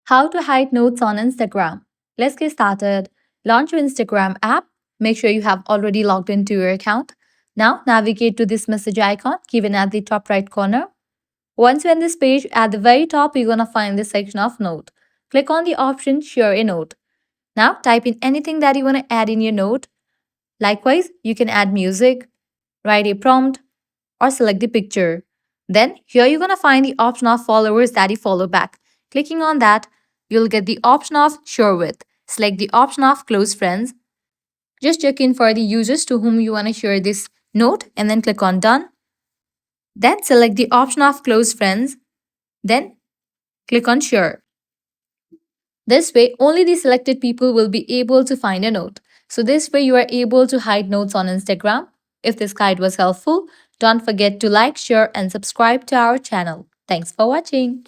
How to hide notes on Instagram. Let's get started. Launch your Instagram app. Make sure you have already logged into your account. Now navigate to this message icon given at the top right corner. Once you're in this page, at the very top, you're going to find this section of note. Click on the option share a note. Now type in anything that you want to add in your note. Likewise, you can add music, write a prompt, or select the picture. Then here you're going to find the option of followers that you follow back. Clicking on that, you'll get the option of share with. Select the option of close friends. Just check in for the users to whom you want to share this note and then click on done. Then select the option of close friends. Then click on share. This way, only the selected people will be able to find a note. So this way you are able to hide notes on Instagram. If this guide was helpful, don't forget to like, share and subscribe to our channel. Thanks for watching.